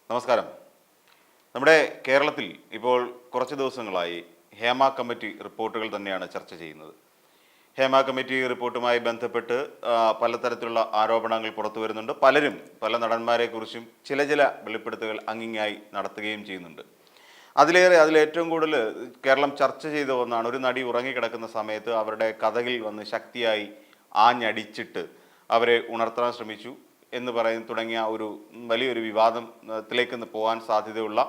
നമസ്കാരം. നമ്മുടെ കേരളത്തിൽ ഇപ്പോൾ കുറച്ച് ദിവസങ്ങളായി ഹേമ കമ്മിറ്റി റിപ്പോർട്ടുകൾ തന്നെയാണ് ചർച്ച ചെയ്യുന്നത്. ഹേമ കമ്മിറ്റി റിപ്പോർട്ടുമായി ബന്ധപ്പെട്ട് പലതരത്തിലുള്ള ആരോപണങ്ങൾ പുറത്തു വരുന്നുണ്ട്. പലരും പല നടന്മാരെക്കുറിച്ചും ചില വെളിപ്പെടുത്തലുകൾ അങ്ങിങ്ങായി നടത്തുകയും ചെയ്യുന്നുണ്ട്. അതിലേറ്റവും കൂടുതൽ കേരളം ചർച്ച ചെയ്ത ഒന്നാണ്, ഒരു നടി ഉറങ്ങിക്കിടക്കുന്ന സമയത്ത് അവരുടെ കഥകിൽ വന്ന് ശക്തിയായി ആഞ്ഞടിച്ചിട്ട് അവരെ ഉണർത്താൻ ശ്രമിച്ചു എന്ന് തുടങ്ങിയ ഒരു വലിയൊരു വിവാദത്തിലേക്ക് പോകാൻ സാധ്യതയുള്ള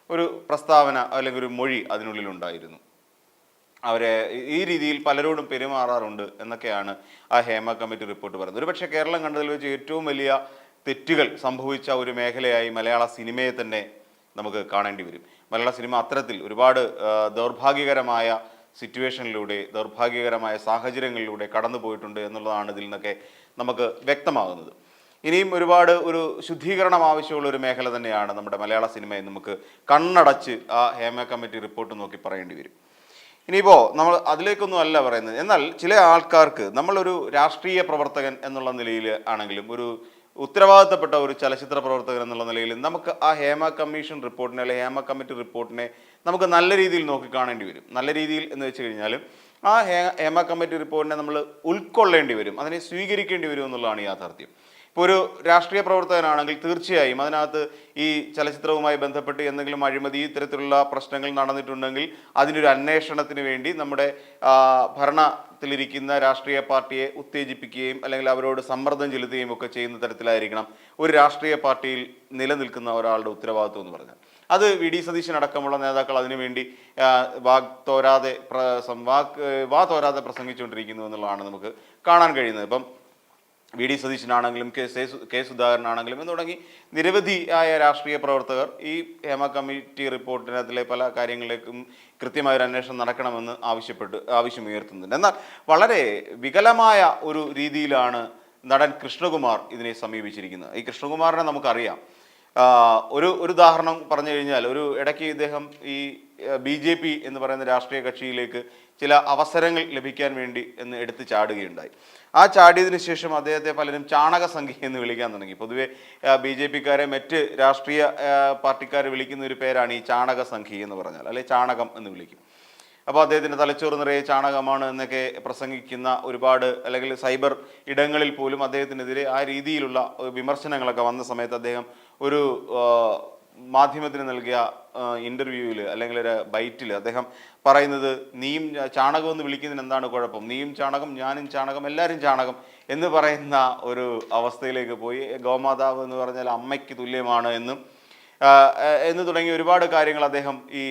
ഒരു പ്രസ്താവന അല്ലെങ്കിൽ ഒരു മൊഴി അതിനുള്ളിലുണ്ടായിരുന്നു. അവരെ ഈ രീതിയിൽ പലരോടും പെരുമാറാറുണ്ട് എന്നൊക്കെയാണ് ആ ഹേമ കമ്മിറ്റി റിപ്പോർട്ട് പറയുന്നത്. ഒരുപക്ഷെ കേരളം കണ്ടതിൽ വെച്ച് ഏറ്റവും വലിയ തെറ്റുകൾ സംഭവിച്ച ഒരു മേഖലയായി മലയാള സിനിമയെ തന്നെ നമുക്ക് കാണേണ്ടി വരും. മലയാള സിനിമ അത്തരത്തിൽ ഒരുപാട് ദൗർഭാഗ്യകരമായ സിറ്റുവേഷനിലൂടെ, ദൗർഭാഗ്യകരമായ സാഹചര്യങ്ങളിലൂടെ കടന്നു പോയിട്ടുണ്ട് എന്നുള്ളതാണ് ഇതിൽ നിന്നൊക്കെ നമുക്ക് വ്യക്തമാകുന്നത്. ഇനിയും ഒരുപാട് ഒരു ശുദ്ധീകരണം ആവശ്യമുള്ള ഒരു മേഖല തന്നെയാണ് നമ്മുടെ മലയാള സിനിമയെ നമുക്ക് കണ്ണടച്ച് ആ ഹേമ കമ്മിറ്റി റിപ്പോർട്ട് നോക്കി പറയേണ്ടി വരും. ഇനിയിപ്പോൾ നമ്മൾ അതിലേക്കൊന്നും അല്ല പറയുന്നത്. എന്നാൽ ചില ആൾക്കാർക്ക് നമ്മളൊരു രാഷ്ട്രീയ പ്രവർത്തകൻ എന്നുള്ള നിലയിൽ ആണെങ്കിലും ഒരു ഉത്തരവാദിത്തപ്പെട്ട ഒരു ചലച്ചിത്ര പ്രവർത്തകൻ എന്നുള്ള നിലയിൽ നമുക്ക് ആ ഹേമ കമ്മീഷൻ റിപ്പോർട്ടിനെ അല്ലെങ്കിൽ ഹേമ കമ്മിറ്റി റിപ്പോർട്ടിനെ നമുക്ക് നല്ല രീതിയിൽ നോക്കി കാണേണ്ടി വരും. നല്ല രീതിയിൽ എന്ന് വെച്ച് കഴിഞ്ഞാൽ ആ ഹേമ കമ്മിറ്റി റിപ്പോർട്ടിനെ നമ്മൾ ഉൾക്കൊള്ളേണ്ടി വരും, അതിനെ സ്വീകരിക്കേണ്ടി വരും എന്നുള്ളതാണ് യാഥാർത്ഥ്യം. ഇപ്പോൾ ഒരു രാഷ്ട്രീയ പ്രവർത്തകനാണെങ്കിൽ തീർച്ചയായും അതിനകത്ത് ഈ ചലച്ചിത്രവുമായി ബന്ധപ്പെട്ട് എന്തെങ്കിലും അഴിമതി ഇത്തരത്തിലുള്ള പ്രശ്നങ്ങൾ നടന്നിട്ടുണ്ടെങ്കിൽ അതിനൊരു അന്വേഷണത്തിന് വേണ്ടി നമ്മുടെ ഭരണത്തിലിരിക്കുന്ന രാഷ്ട്രീയ പാർട്ടിയെ ഉത്തേജിപ്പിക്കുകയും അല്ലെങ്കിൽ അവരോട് സമ്മർദ്ദം ചെലുത്തുകയും ഒക്കെ ചെയ്യുന്ന തരത്തിലായിരിക്കണം ഒരു രാഷ്ട്രീയ പാർട്ടിയിൽ നിലനിൽക്കുന്ന ഒരാളുടെ ഉത്തരവാദിത്വം എന്ന് പറഞ്ഞാൽ. അത് വി ഡി സതീശൻ അടക്കമുള്ള നേതാക്കൾ അതിനുവേണ്ടി വാ തോരാതെ പ്രസംഗിച്ചുകൊണ്ടിരിക്കുന്നു എന്നുള്ളതാണ് നമുക്ക് കാണാൻ കഴിയുന്നത്. ഇപ്പം വി ഡി സതീശനാണെങ്കിലും കെ സുധാകരനാണെങ്കിലും എന്ന് തുടങ്ങി നിരവധിയായ രാഷ്ട്രീയ പ്രവർത്തകർ ഈ ഹേമ കമ്മിറ്റി റിപ്പോർട്ടിനകത്തിലെ പല കാര്യങ്ങളിലേക്കും കൃത്യമായൊരു അന്വേഷണം നടക്കണമെന്ന് ആവശ്യമുയർത്തുന്നുണ്ട്. എന്നാൽ വളരെ വികലമായ ഒരു രീതിയിലാണ് നടൻ കൃഷ്ണകുമാർ ഇതിനെ സമീപിച്ചിരിക്കുന്നത്. ഈ കൃഷ്ണകുമാറിനെ നമുക്കറിയാം. ഒരു ഉദാഹരണം പറഞ്ഞു കഴിഞ്ഞാൽ, ഒരു ഇടയ്ക്ക് ഇദ്ദേഹം ഈ BJP എന്ന് പറയുന്ന രാഷ്ട്രീയ കക്ഷിയിലേക്ക് ചില അവസരങ്ങൾ ലഭിക്കാൻ വേണ്ടി എന്ന് എടുത്ത് ചാടുകയുണ്ടായി. ആ ചാടിയതിനു ശേഷം അദ്ദേഹത്തെ പലരും ചാണകസംഖ്യ എന്ന് വിളിക്കാൻ തുടങ്ങി. പൊതുവെ BJPക്കാരെ മറ്റ് രാഷ്ട്രീയ പാർട്ടിക്കാർ വിളിക്കുന്ന ഒരു പേരാണ് ഈ ചാണകസംഖ്യ എന്ന് പറഞ്ഞാൽ, അല്ലെ ചാണകം എന്ന് വിളിക്കും. അപ്പോൾ അദ്ദേഹത്തിൻ്റെ തലച്ചോറ് നിറയെ ചാണകമാണ് എന്നൊക്കെ പ്രസംഗിക്കുന്ന ഒരുപാട്, അല്ലെങ്കിൽ സൈബർ ഇടങ്ങളിൽ പോലും അദ്ദേഹത്തിനെതിരെ ആ രീതിയിലുള്ള വിമർശനങ്ങളൊക്കെ വന്ന സമയത്ത് അദ്ദേഹം ഒരു മാധ്യമത്തിന് നൽകിയ ഇൻ്റർവ്യൂവിൽ അല്ലെങ്കിൽ ഒരു ബൈറ്റിൽ അദ്ദേഹം പറയുന്നത്, നീയും ചാണകം എന്ന് വിളിക്കുന്നതിന് എന്താണ് കുഴപ്പം, നീയും ചാണകം ഞാനും ചാണകം എല്ലാവരും ചാണകം എന്ന് പറയുന്ന ഒരു അവസ്ഥയിലേക്ക് പോയി. ഗോമാതാവ് എന്ന് പറഞ്ഞാൽ അമ്മയ്ക്ക് തുല്യമാണ് എന്ന് തുടങ്ങി ഒരുപാട് കാര്യങ്ങൾ അദ്ദേഹം ഈ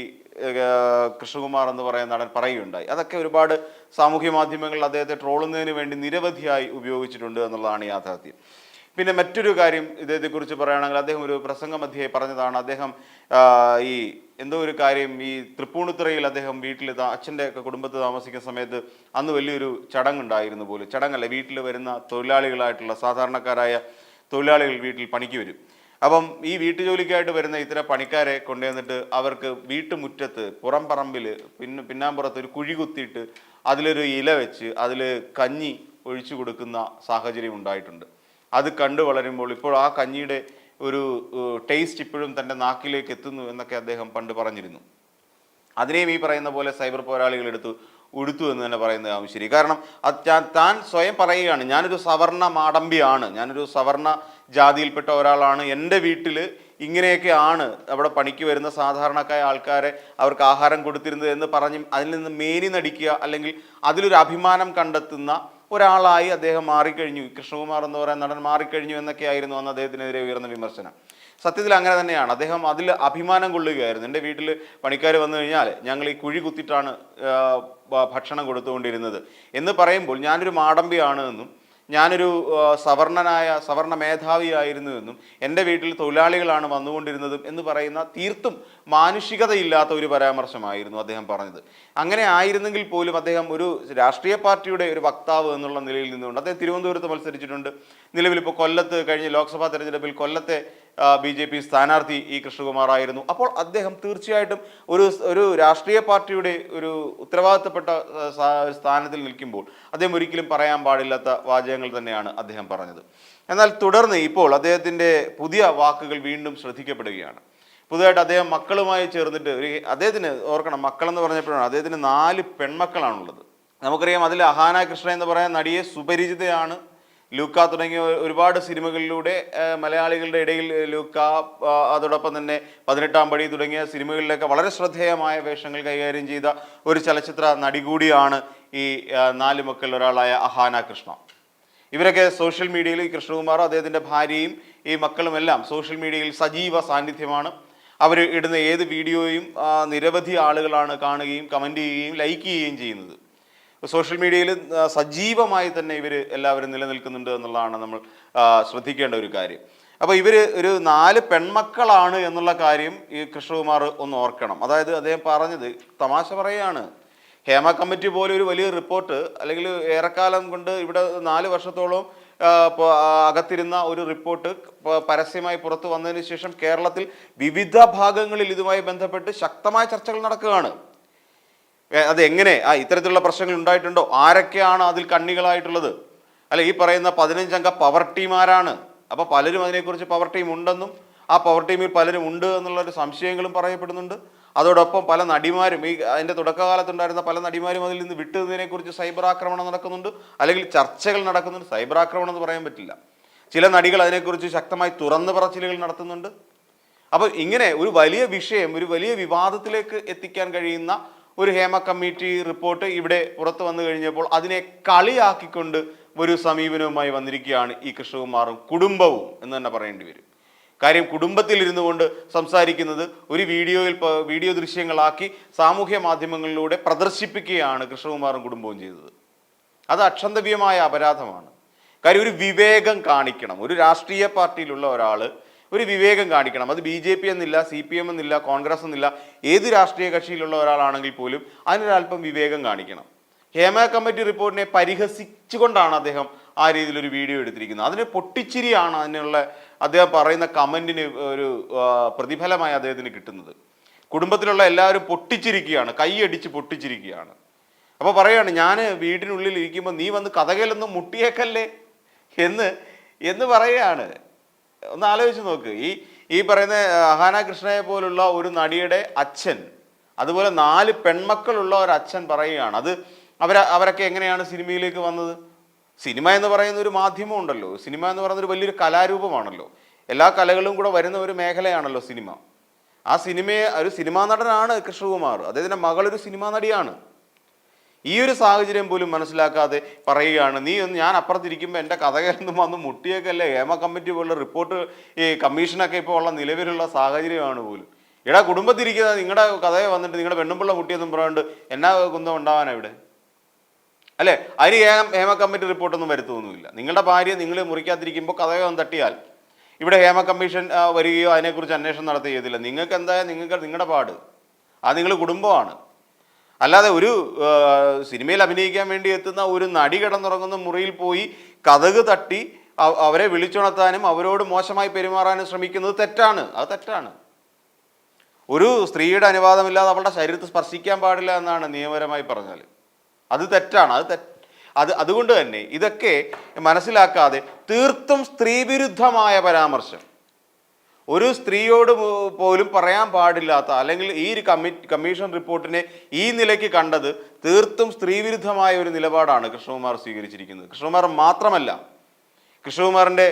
കൃഷ്ണകുമാർ എന്ന് പറയുന്ന നടൻ പറയുകയുണ്ടായി. അതൊക്കെ ഒരുപാട് സാമൂഹ്യ മാധ്യമങ്ങളിൽ അദ്ദേഹത്തെ ട്രോളുന്നതിന് വേണ്ടി നിരവധിയായി ഉപയോഗിച്ചിട്ടുണ്ട് എന്നുള്ളതാണ് യാഥാർത്ഥ്യം. പിന്നെ മറ്റൊരു കാര്യം ഇദ്ദേഹത്തെക്കുറിച്ച് പറയുകയാണെങ്കിൽ, അദ്ദേഹം ഒരു പ്രസംഗ മധ്യേ പറഞ്ഞതാണ്, അദ്ദേഹം ഈ എന്തോ ഒരു കാര്യം ഈ തൃപ്പൂണിത്തുറയിൽ അദ്ദേഹം വീട്ടിൽ അച്ഛൻ്റെ ഒക്കെ കുടുംബത്തിൽ താമസിക്കുന്ന സമയത്ത് അന്ന് വലിയൊരു ചടങ്ങുണ്ടായിരുന്നു പോലും. ചടങ്ങല്ല, വീട്ടിൽ വരുന്ന തൊഴിലാളികളായിട്ടുള്ള സാധാരണക്കാരായ തൊഴിലാളികൾ വീട്ടിൽ പണിക്ക് വരും. അപ്പം ഈ വീട്ടുജോലിക്കായിട്ട് വരുന്ന ഇത്തരം പണിക്കാരെ കൊണ്ടുവന്നിട്ട് അവർക്ക് വീട്ടുമുറ്റത്ത് പുറം പറമ്പിൽ പിന്നാമ്പുറത്ത് ഒരു കുഴി കുത്തിയിട്ട് അതിലൊരു ഇല വെച്ച് അതിൽ കഞ്ഞി ഒഴിച്ചു കൊടുക്കുന്ന സാഹചര്യം ഉണ്ടായിട്ടുണ്ട്. അത് കണ്ടു വളരുമ്പോൾ ഇപ്പോൾ ആ കഞ്ഞിയുടെ ഒരു ടേസ്റ്റ് ഇപ്പോഴും തൻ്റെ നാക്കിലേക്ക് എത്തുന്നു എന്നൊക്കെ അദ്ദേഹം പണ്ട് പറഞ്ഞിരുന്നു. അതിനെയും ഈ പറയുന്ന പോലെ സൈബർ പോരാളികൾ ഉടുത്തു എന്ന് തന്നെ പറയുന്നതാവും ശരി. കാരണം താൻ സ്വയം പറയുകയാണ്, ഞാനൊരു സവർണ മാടമ്പിയാണ്, ഞാനൊരു സവർണ ജാതിയിൽപ്പെട്ട ഒരാളാണ്, എൻ്റെ വീട്ടിൽ ഇങ്ങനെയൊക്കെയാണ് അവിടെ പണിക്ക് വരുന്ന സാധാരണക്കായ ആൾക്കാരെ അവർക്ക് ആഹാരം കൊടുത്തിരുന്നത് എന്ന് പറഞ്ഞ് അതിൽ നിന്ന് മേനി നടിക്കുക, അല്ലെങ്കിൽ അതിലൊരു അഭിമാനം കണ്ടെത്തുന്ന ഒരാളായി അദ്ദേഹം മാറിക്കഴിഞ്ഞു. കൃഷ്ണകുമാർ എന്ന് പറയുന്ന നടൻ മാറിക്കഴിഞ്ഞു എന്നൊക്കെയായിരുന്നു അന്ന് അദ്ദേഹത്തിനെതിരെ ഉയർന്ന വിമർശനം. സത്യത്തിൽ അങ്ങനെ തന്നെയാണ്. അദ്ദേഹം അതിൽ അഭിമാനം കൊള്ളുകയായിരുന്നു. എൻ്റെ വീട്ടിൽ പണിക്കാർ വന്നു കഴിഞ്ഞാൽ ഞങ്ങൾ ഈ കുഴി കുത്തിയിട്ടാണ് ഭക്ഷണം കൊടുത്തുകൊണ്ടിരുന്നത് എന്ന് പറയുമ്പോൾ ഞാനൊരു മാടമ്പിയാണ് എന്നും ഞാനൊരു സവർണ മേധാവിയായിരുന്നു എന്നും എൻ്റെ വീട്ടിൽ തൊഴിലാളികളാണ് വന്നുകൊണ്ടിരുന്നതും എന്ന് പറയുന്ന തീർത്തും മാനുഷികതയില്ലാത്ത ഒരു പരാമർശമായിരുന്നു അദ്ദേഹം പറഞ്ഞത്. അങ്ങനെ ആയിരുന്നെങ്കിൽ പോലും അദ്ദേഹം ഒരു രാഷ്ട്രീയ പാർട്ടിയുടെ ഒരു വക്താവ് എന്നുള്ള നിലയിൽ നിന്നുകൊണ്ട് അദ്ദേഹം തിരുവനന്തപുരത്ത് മത്സരിച്ചിട്ടുണ്ട്. നിലവിലിപ്പോൾ കൊല്ലത്ത് കഴിഞ്ഞ ലോക്സഭാ തെരഞ്ഞെടുപ്പിൽ കൊല്ലത്തെ BJP സ്ഥാനാർത്ഥി ഈ കൃഷ്ണകുമാർ ആയിരുന്നു. അപ്പോൾ അദ്ദേഹം തീർച്ചയായിട്ടും ഒരു രാഷ്ട്രീയ പാർട്ടിയുടെ ഒരു ഉത്തരവാദിത്തപ്പെട്ട സ്ഥാനത്തിൽ നിൽക്കുമ്പോൾ അദ്ദേഹം ഒരിക്കലും പറയാൻ പാടില്ലാത്ത വാചകങ്ങൾ തന്നെയാണ് അദ്ദേഹം പറഞ്ഞത്. എന്നാൽ തുടർന്ന് ഇപ്പോൾ അദ്ദേഹത്തിൻ്റെ പുതിയ വാക്കുകൾ വീണ്ടും ശ്രദ്ധിക്കപ്പെടുകയാണ്. പുതുതായിട്ട് അദ്ദേഹം മക്കളുമായി ചേർന്നിട്ട് അദ്ദേഹത്തിന് ഓർക്കണം, മക്കളെന്ന് പറഞ്ഞപ്പോഴാണ് അദ്ദേഹത്തിന് 4 പെൺമക്കളാണുള്ളത്. നമുക്കറിയാം, അതിൽ അഹാന കൃഷ്ണ എന്ന് പറയുന്ന നടിയെ സുപരിചിതയാണ്. ലൂക്ക തുടങ്ങിയ ഒരുപാട് സിനിമകളിലൂടെ മലയാളികളുടെ ഇടയിൽ ലൂക്ക, അതോടൊപ്പം തന്നെ 18-ാം പടി തുടങ്ങിയ സിനിമകളിലൊക്കെ വളരെ ശ്രദ്ധേയമായ വേഷങ്ങൾ കൈകാര്യം ചെയ്ത ഒരു ചലച്ചിത്ര നടി കൂടിയാണ് ഈ 4 മക്കളിൽ ഒരാളായ അഹാന കൃഷ്ണ. ഇവരൊക്കെ സോഷ്യൽ മീഡിയയിൽ, കൃഷ്ണകുമാർ അദ്ദേഹത്തിൻ്റെ ഭാര്യയും ഈ മക്കളുമെല്ലാം സോഷ്യൽ മീഡിയയിൽ സജീവ സാന്നിധ്യമാണ്. അവർ ഇടുന്ന ഏത് വീഡിയോയും നിരവധി ആളുകളാണ് കാണുകയും കമൻറ്റ് ചെയ്യുകയും ലൈക്ക് ചെയ്യുകയും ചെയ്യുന്നത്. സോഷ്യൽ മീഡിയയിൽ സജീവമായി തന്നെ ഇവർ എല്ലാവരും നിലനിൽക്കുന്നുണ്ട് എന്നുള്ളതാണ് നമ്മൾ ശ്രദ്ധിക്കേണ്ട ഒരു കാര്യം. അപ്പോൾ ഇവർ ഒരു 4 പെൺമക്കളാണ് എന്നുള്ള കാര്യം ഈ കൃഷ്ണകുമാർ ഒന്ന് ഓർക്കണം. അതായത് അദ്ദേഹം പറഞ്ഞത് തമാശ പറയുകയാണ്. ഹേമ കമ്മിറ്റി പോലെ ഒരു വലിയ റിപ്പോർട്ട്, അല്ലെങ്കിൽ ഏറെക്കാലം കൊണ്ട് ഇവിടെ 4 വർഷത്തോളം അകത്തിരുന്ന ഒരു റിപ്പോർട്ട് പരസ്യമായി പുറത്തു വന്നതിന് ശേഷം കേരളത്തിൽ വിവിധ ഭാഗങ്ങളിൽ ഇതുമായി ബന്ധപ്പെട്ട് ശക്തമായ ചർച്ചകൾ നടക്കുകയാണ്. അത് എങ്ങനെ ഇത്തരത്തിലുള്ള പ്രശ്നങ്ങൾ ഉണ്ടായിട്ടുണ്ടോ, ആരൊക്കെയാണ് അതിൽ കണ്ണികളായിട്ടുള്ളത്, അല്ല ഈ പറയുന്ന 15 അംഗ പവർ ടീമാരാണ്. അപ്പോൾ പലരും അതിനെക്കുറിച്ച് പവർ ടീം ഉണ്ടെന്നും ആ പവർ ടീമിൽ പലരും ഉണ്ട് എന്നുള്ളൊരു സംശയങ്ങളും പറയപ്പെടുന്നുണ്ട്. അതോടൊപ്പം പല നടിമാരും, ഈ അതിൻ്റെ തുടക്കകാലത്തുണ്ടായിരുന്ന പല നടിമാരും അതിൽ നിന്ന് വിട്ടുന്നതിനെക്കുറിച്ച് സൈബർ ആക്രമണം നടക്കുന്നുണ്ട്, അല്ലെങ്കിൽ ചർച്ചകൾ നടക്കുന്നുണ്ട്. സൈബർ ആക്രമണം എന്ന് പറയാൻ പറ്റില്ല, ചില നടികൾ അതിനെക്കുറിച്ച് ശക്തമായി തുറന്നു പറച്ചിലുകൾ നടത്തുന്നുണ്ട്. അപ്പോൾ ഇങ്ങനെ ഒരു വലിയ വിഷയം, ഒരു വലിയ വിവാദത്തിലേക്ക് എത്തിക്കാൻ കഴിയുന്ന ഒരു ഹേമ കമ്മിറ്റി റിപ്പോർട്ട് ഇവിടെ പുറത്തു വന്നു കഴിഞ്ഞപ്പോൾ അതിനെ കളിയാക്കിക്കൊണ്ട് ഒരു സമീപനവുമായി വന്നിരിക്കുകയാണ് ഈ കൃഷ്ണകുമാറും കുടുംബവും എന്ന് തന്നെ പറയേണ്ടി വരും. കാര്യം, കുടുംബത്തിൽ ഇരുന്നു കൊണ്ട് സംസാരിക്കുന്നത് ഒരു വീഡിയോ ദൃശ്യങ്ങളാക്കി സാമൂഹ്യ മാധ്യമങ്ങളിലൂടെ പ്രദർശിപ്പിക്കുകയാണ് കൃഷ്ണകുമാറും കുടുംബവും ചെയ്തത്. അത് അക്ഷന്തവ്യമായ അപരാധമാണ്. കാര്യം, ഒരു വിവേകം കാണിക്കണം. ഒരു രാഷ്ട്രീയ പാർട്ടിയിലുള്ള ഒരാൾ ഒരു വിവേകം കാണിക്കണം. അത് BJP എന്നില്ല, CPM എന്നില്ല, കോൺഗ്രസ് എന്നില്ല, ഏത് രാഷ്ട്രീയ കക്ഷിയിലുള്ള ഒരാളാണെങ്കിൽ പോലും അതിനൊരല്പം വിവേകം കാണിക്കണം. ഹേമ കമ്മിറ്റി റിപ്പോർട്ടിനെ പരിഹസിച്ചുകൊണ്ടാണ് അദ്ദേഹം ആ രീതിയിലൊരു വീഡിയോ എടുത്തിരിക്കുന്നത്. അതിന് പൊട്ടിച്ചിരിയാണ് അതിനുള്ള അദ്ദേഹം പറയുന്ന കമൻറ്റിന് ഒരു പ്രതിഫലമായി അദ്ദേഹത്തിന് കിട്ടുന്നത്. കുടുംബത്തിലുള്ള എല്ലാവരും പൊട്ടിച്ചിരിക്കുകയാണ്, കൈയടിച്ച് പൊട്ടിച്ചിരിക്കുകയാണ്. അപ്പോൾ പറയാണ്, ഞാൻ വീടിനുള്ളിൽ ഇരിക്കുമ്പോൾ നീ വന്ന് കഥകളൊന്നും മുട്ടിയേക്കല്ലേ എന്ന് പറയുകയാണ്. ഒന്ന് ആലോചിച്ച് നോക്ക്. ഈ പറയുന്ന അഹാന കൃഷ്ണയെ പോലുള്ള ഒരു നടിയുടെ അച്ഛൻ, അതുപോലെ 4 പെൺമക്കളുള്ള ഒരു അച്ഛൻ പറയുകയാണ്. അത് അവരൊക്കെ എങ്ങനെയാണ് സിനിമയിലേക്ക് വന്നത്? സിനിമ എന്ന് പറയുന്ന ഒരു മാധ്യമം ഉണ്ടല്ലോ, സിനിമ എന്ന് പറയുന്ന ഒരു വലിയൊരു കലാരൂപമാണല്ലോ, എല്ലാ കലകളും കൂടെ വരുന്ന ഒരു മേഖലയാണല്ലോ സിനിമ. ആ ഒരു സിനിമാ നടനാണ് കൃഷ്ണകുമാർ, അദ്ദേഹത്തിൻ്റെ മകളൊരു സിനിമാ നടിയാണ്. ഈ ഒരു സാഹചര്യം പോലും മനസ്സിലാക്കാതെ പറയുകയാണ്, ഞാൻ അപ്പുറത്തിരിക്കുമ്പോൾ എൻ്റെ കഥകളൊന്നും വന്ന് മുട്ടിയേക്കല്ലേ, ഹേമ കമ്മിറ്റി പോലുള്ള റിപ്പോർട്ട് ഈ കമ്മീഷനൊക്കെ ഇപ്പോൾ ഉള്ള നിലവിലുള്ള സാഹചര്യമാണ് പോലും. ഇവിടെ കുടുംബത്തിരിക്കുന്നത് നിങ്ങളുടെ കഥയെ വന്നിട്ട് നിങ്ങളുടെ പെണ്ണുമ്പിള്ള മുട്ടിയെന്നും പറയാണ്ട് എന്നാ കുന്തം ഉണ്ടാവാനാണ് ഇവിടെ, അല്ലേ? അതിന് ഹേമ കമ്മിറ്റി റിപ്പോർട്ടൊന്നും വരുത്തൊന്നുമില്ല. നിങ്ങളുടെ ഭാര്യ നിങ്ങൾ മുറിക്കാതിരിക്കുമ്പോൾ കഥയൊന്നും തട്ടിയാൽ ഇവിടെ ഹേമ കമ്മീഷൻ വരികയോ അതിനെക്കുറിച്ച് അന്വേഷണം നടത്തുകയോ ചെയ്തില്ല. നിങ്ങൾക്ക് എന്തായാലും നിങ്ങളുടെ പാട്, അത് നിങ്ങൾ കുടുംബമാണ്. അല്ലാതെ ഒരു സിനിമയിൽ അഭിനയിക്കാൻ വേണ്ടി എത്തുന്ന ഒരു നടി കിടന്നുറങ്ങുന്ന മുറിയിൽ പോയി കതക് തട്ടി അവരെ വിളിച്ചുണർത്താനും അവരോട് മോശമായി പെരുമാറാനും ശ്രമിക്കുന്നത് തെറ്റാണ്. അത് തെറ്റാണ്. ഒരു സ്ത്രീയുടെ അനുവാദമില്ലാതെ അവളുടെ ശരീരത്തെ സ്പർശിക്കാൻ പാടില്ല എന്നാണ് നിയമപരമായി പറഞ്ഞാൽ. അത് തെറ്റാണ്. അതുകൊണ്ട് തന്നെ ഇതൊക്കെ മനസ്സിലാക്കാതെ തീർത്തും സ്ത്രീവിരുദ്ധമായ പരാമർശം, ഒരു സ്ത്രീയോട് പോലും പറയാൻ പാടില്ലാത്ത, അല്ലെങ്കിൽ ഈ ഒരു കമ്മീഷൻ റിപ്പോർട്ടിനെ ഈ നിലയ്ക്ക് കണ്ടത് തീർത്തും സ്ത്രീവിരുദ്ധമായ ഒരു നിലപാടാണ് കൃഷ്ണകുമാർ സ്വീകരിച്ചിരിക്കുന്നത്. കൃഷ്ണകുമാർ മാത്രമല്ല, കൃഷ്ണകുമാറിൻ്റെ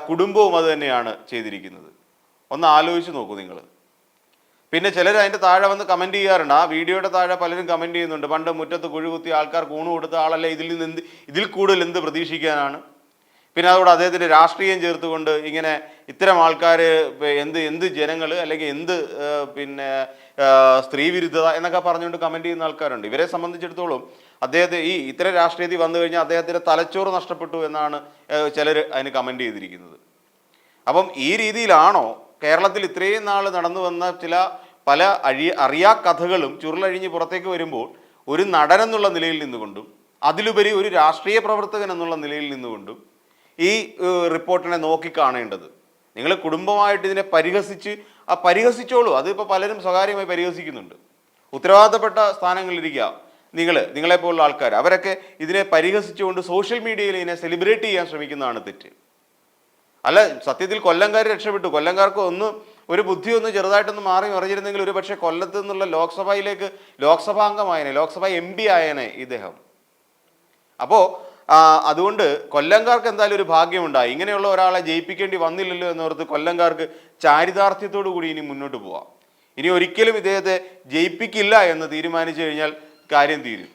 കുടുംബവും അത് തന്നെയാണ് ചെയ്തിരിക്കുന്നത്. ഒന്ന് ആലോചിച്ച് നോക്കൂ നിങ്ങൾ. പിന്നെ ചിലർ അതിൻ്റെ താഴെ വന്ന് കമൻറ്റ് ചെയ്യാറുണ്ട്. ആ വീഡിയോയുടെ താഴെ പലരും കമൻറ്റ് ചെയ്യുന്നുണ്ട്, പണ്ട് മുറ്റത്ത് കുഴികുത്തി ആൾക്കാർ കൂണ് കൊടുത്ത ആളല്ലേ, ഇതിൽ കൂടുതൽ എന്ത് പ്രതീക്ഷിക്കാനാണ്? പിന്നെ അതോടെ അദ്ദേഹത്തിൻ്റെ രാഷ്ട്രീയം ചേർത്തുകൊണ്ട് ഇങ്ങനെ ഇത്തരം ആൾക്കാർ എന്ത് ജനങ്ങൾ, അല്ലെങ്കിൽ പിന്നെ സ്ത്രീവിരുദ്ധത എന്നൊക്കെ പറഞ്ഞുകൊണ്ട് കമൻറ്റ് ചെയ്യുന്ന ആൾക്കാരുണ്ട്. ഇവരെ സംബന്ധിച്ചിടത്തോളം അദ്ദേഹത്തെ ഇത്തരം രാഷ്ട്രീയത്തിൽ വന്നു കഴിഞ്ഞാൽ അദ്ദേഹത്തിൻ്റെ തലച്ചോറ് നഷ്ടപ്പെട്ടു എന്നാണ് ചിലർ അതിന് കമൻറ്റ് ചെയ്തിരിക്കുന്നത്. അപ്പം ഈ രീതിയിലാണോ കേരളത്തിൽ ഇത്രയും നാൾ നടന്നു വന്ന പല അറിയാ കഥകളും ചുരുളഴിഞ്ഞ് പുറത്തേക്ക് വരുമ്പോൾ ഒരു നടനെന്നുള്ള നിലയിൽ നിന്നുകൊണ്ടും അതിലുപരി ഒരു രാഷ്ട്രീയ പ്രവർത്തകൻ എന്നുള്ള നിലയിൽ നിന്നുകൊണ്ടും ഈ റിപ്പോർട്ടിനെ നോക്കിക്കാണേണ്ടത്? നിങ്ങൾ കുടുംബമായിട്ട് ഇതിനെ പരിഹസിച്ചോളൂ. അതിപ്പോൾ പലരും സ്വകാര്യമായി പരിഹസിക്കുന്നുണ്ട്. ഉത്തരവാദിത്തപ്പെട്ട സ്ഥാനങ്ങളിലിരിക്കുക നിങ്ങളെപ്പോലുള്ള ആൾക്കാർ, അവരൊക്കെ ഇതിനെ പരിഹസിച്ചുകൊണ്ട് സോഷ്യൽ മീഡിയയിൽ ഇതിനെ സെലിബ്രേറ്റ് ചെയ്യാൻ ശ്രമിക്കുന്നതാണ് തെറ്റ്. അല്ല, സത്യത്തിൽ കൊല്ലംകാർ രക്ഷപ്പെട്ടു. കൊല്ലംകാർക്ക് ഒരു ബുദ്ധി ചെറുതായിട്ടൊന്ന് മാറി മറിഞ്ഞിരുന്നെങ്കിൽ ഒരു പക്ഷേ കൊല്ലത്ത് നിന്നുള്ള ലോക്സഭാംഗമായനെ, ലോക്സഭ MP ആയനെ ഇദ്ദേഹം. അപ്പോൾ അതുകൊണ്ട് കൊല്ലംകാർക്ക് എന്തായാലും ഒരു ഭാഗ്യമുണ്ടായി. ഇങ്ങനെയുള്ള ഒരാളെ ജയിപ്പിക്കേണ്ടി വന്നില്ലല്ലോ എന്നോർത്ത് കൊല്ലംകാർക്ക് ചാരിതാർത്ഥ്യത്തോടു കൂടി ഇനി മുന്നോട്ട് പോവാം. ഇനി ഒരിക്കലും ഇദ്ദേഹത്തെ ജയിപ്പിക്കില്ല എന്ന് തീരുമാനിച്ചു കഴിഞ്ഞാൽ കാര്യം തീരും.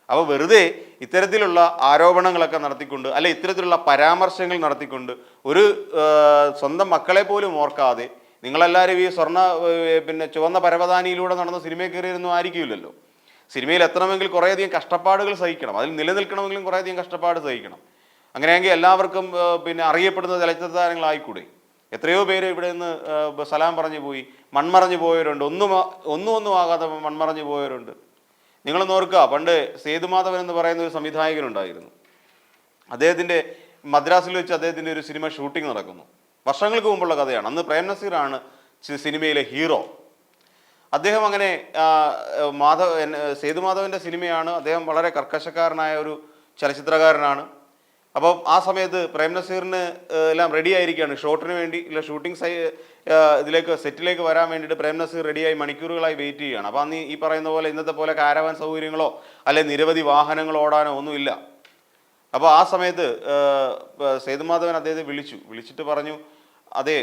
അപ്പോൾ വെറുതെ ഇത്തരത്തിലുള്ള ആരോപണങ്ങളൊക്കെ നടത്തിക്കൊണ്ട്, അല്ലെ ഇത്തരത്തിലുള്ള പരാമർശങ്ങൾ നടത്തിക്കൊണ്ട് ഒരു സ്വന്തം മക്കളെ പോലും ഓർക്കാതെ, നിങ്ങളെല്ലാവരും ഈ ചുവന്ന പരവതാനിയിലൂടെ നടന്ന സിനിമയിൽ കയറിയൊന്നും ആയിരിക്കില്ലല്ലോ. സിനിമയിൽ എത്തണമെങ്കിൽ കുറേയധികം കഷ്ടപ്പാടുകൾ സഹിക്കണം, അതിൽ നിലനിൽക്കണമെങ്കിലും കുറേയധികം കഷ്ടപ്പാട് സഹിക്കണം. അങ്ങനെയെങ്കിൽ എല്ലാവർക്കും അറിയപ്പെടുന്ന ചലച്ചിത്ര താരങ്ങളായിക്കൂടെ? എത്രയോ പേര് ഇവിടെ നിന്ന് സലാം പറഞ്ഞു പോയി, മൺമറഞ്ഞു പോയവരുണ്ട്, ഒന്നും ആകാതെ മൺമറഞ്ഞു പോയവരുണ്ട്. നിങ്ങളൊന്ന് ഓർക്കുക, പണ്ട് സേതുമാധവൻ എന്ന് പറയുന്ന ഒരു സംവിധായകനുണ്ടായിരുന്നു. അദ്ദേഹത്തിൻ്റെ മദ്രാസിൽ വെച്ച് അദ്ദേഹത്തിൻ്റെ ഒരു സിനിമ ഷൂട്ടിംഗ് നടക്കുന്നു. വർഷങ്ങൾക്ക് മുമ്പുള്ള കഥയാണ്. അന്ന് പ്രേം നസീറാണ് സിനിമയിലെ ഹീറോ. അദ്ദേഹം അങ്ങനെ സേതുമാധവൻ്റെ സിനിമയാണ്. അദ്ദേഹം വളരെ കർക്കശക്കാരനായ ഒരു ചലച്ചിത്രകാരനാണ്. അപ്പോൾ ആ സമയത്ത് പ്രേം നസീറിന് എല്ലാം റെഡി ആയിരിക്കുകയാണ് ഷോട്ടിന് വേണ്ടി, ഇല്ല ഷൂട്ടിംഗ് സെറ്റിലേക്ക് വരാൻ വേണ്ടിയിട്ട് പ്രേം നസീർ റെഡിയായി മണിക്കൂറുകളായി വെയിറ്റ് ചെയ്യുകയാണ്. അപ്പോൾ അന്ന് ഈ പറയുന്ന പോലെ ഇന്നത്തെ പോലെ കാരവാൻ സൗകര്യങ്ങളോ അല്ലെ നിരവധി വാഹനങ്ങൾ ഓടാനോ ഒന്നുമില്ല. അപ്പോൾ ആ സമയത്ത് സേതുമാധവൻ അദ്ദേഹത്തെ വിളിച്ചിട്ട് പറഞ്ഞു, അതെ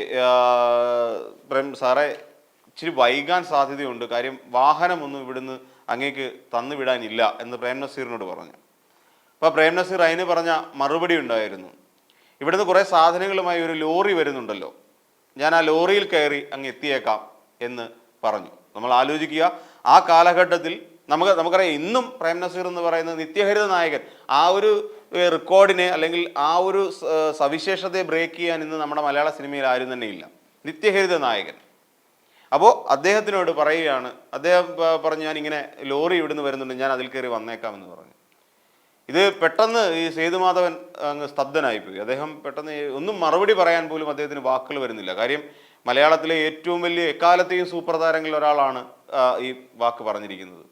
സാറേ, ഇച്ചിരി വൈകാൻ സാധ്യതയുണ്ട്, കാര്യം വാഹനമൊന്നും ഇവിടുന്ന് അങ്ങേക്ക് തന്നുവിടാനില്ല എന്ന് പ്രേം നസീറിനോട് പറഞ്ഞു. അപ്പോൾ പ്രേം നസീർ അതിന് പറഞ്ഞ മറുപടി ഉണ്ടായിരുന്നു, ഇവിടുന്ന് കുറേ സാധനങ്ങളുമായി ഒരു ലോറി വരുന്നുണ്ടല്ലോ, ഞാൻ ആ ലോറിയിൽ കയറി അങ്ങ് എത്തിയേക്കാം എന്ന് പറഞ്ഞു. നമ്മൾ ആലോചിക്കുക, ആ കാലഘട്ടത്തിൽ നമുക്കറിയാം, ഇന്നും പ്രേം നസീർ എന്ന് പറയുന്ന നിത്യഹരിത നായകൻ, ആ ഒരു റെക്കോർഡിനെ അല്ലെങ്കിൽ ആ ഒരു സവിശേഷതയെ ബ്രേക്ക് ചെയ്യാൻ ഇന്ന് നമ്മുടെ മലയാള സിനിമയിൽ ആരും തന്നെ ഇല്ല, നിത്യഹരിത നായകൻ. അപ്പോൾ അദ്ദേഹത്തിനോട് പറയുകയാണ്, അദ്ദേഹം പറഞ്ഞു, ഞാനിങ്ങനെ ലോറി ഇവിടുന്ന് വരുന്നുണ്ട്, ഞാൻ അതിൽ കയറി വന്നേക്കാമെന്ന് പറഞ്ഞു. ഇത് പെട്ടെന്ന് ഈ സേതുമാധവൻ അങ്ങ് സ്തബ്ധനായിപ്പോയി. അദ്ദേഹം പെട്ടെന്ന് ഒന്നും മറുപടി പറയാൻ പോലും അദ്ദേഹത്തിന് വാക്കുകൾ വരുന്നില്ല. കാര്യം മലയാളത്തിലെ ഏറ്റവും വലിയ എക്കാലത്തെയും സൂപ്പർ താരങ്ങളിൽ ഒരാളാണ് ഈ വാക്ക് പറഞ്ഞിരിക്കുന്നത്.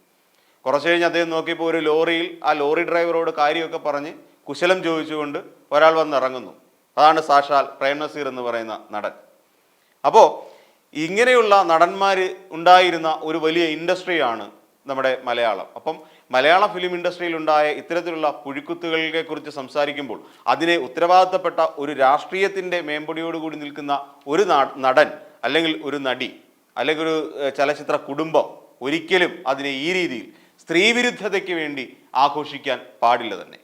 കുറച്ച് കഴിഞ്ഞ് അദ്ദേഹം നോക്കിയപ്പോൾ ഒരു ലോറിയിൽ ആ ലോറി ഡ്രൈവറോട് കാര്യമൊക്കെ പറഞ്ഞ് കുശലം ചോദിച്ചുകൊണ്ട് ഒരാൾ വന്നിറങ്ങുന്നു. അതാണ് സാക്ഷാൽ പ്രേം നസീർ എന്ന് പറയുന്ന നടൻ. അപ്പോൾ ഇങ്ങനെയുള്ള നടന്മാർ ഉണ്ടായിരുന്ന ഒരു വലിയ ഇൻഡസ്ട്രിയാണ് നമ്മുടെ മലയാളം. അപ്പം മലയാള ഫിലിം ഇൻഡസ്ട്രിയിൽ ഉണ്ടായ ഇത്തരത്തിലുള്ള പുഴിക്കുത്തുകളെ കുറിച്ച് സംസാരിക്കുമ്പോൾ അതിനെ ഉത്തരവാദിത്തപ്പെട്ട ഒരു രാഷ്ട്രീയത്തിൻ്റെ മേമ്പൊടിയോടുകൂടി നിൽക്കുന്ന ഒരു നടൻ അല്ലെങ്കിൽ ഒരു നടി അല്ലെങ്കിൽ ഒരു ചലച്ചിത്ര കുടുംബം ഒരിക്കലും അതിനെ ഈ രീതിയിൽ സ്ത്രീവിരുദ്ധതയ്ക്ക് വേണ്ടി ആഘോഷിക്കാൻ പാടില്ല തന്നെ.